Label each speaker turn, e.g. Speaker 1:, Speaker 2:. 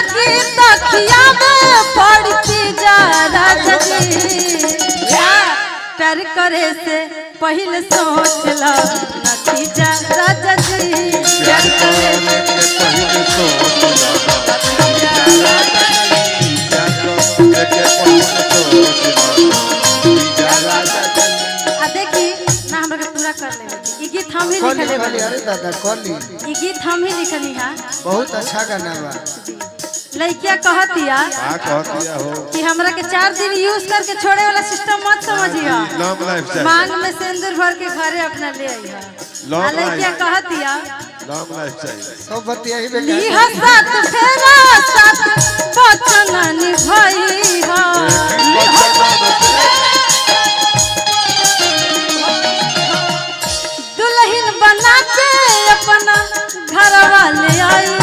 Speaker 1: लागी तकिया में पड़ती जा राजा जी प्यार करे से पहले सोच लो नतीजा राजा जी प्यार करे से पहले सोच हम ही लिखले वाली।
Speaker 2: अरे दादा कॉली
Speaker 1: ये गीत हम ही लिखनी है।
Speaker 2: बहुत अच्छा गाना बा।
Speaker 1: लड़किया कहतिया
Speaker 2: हो
Speaker 1: कि हमरा के 4 दिन यूज करके छोड़े वाला सिस्टम मत समझिया। मांग में सिंदूर भर के घरे अपना ले आइया। लड़किया कहतिया
Speaker 2: लॉन्ग लाइफ चाहिए सब बतिया ही बेकार
Speaker 1: ली हसत फेरा साथ बचन निभाई हो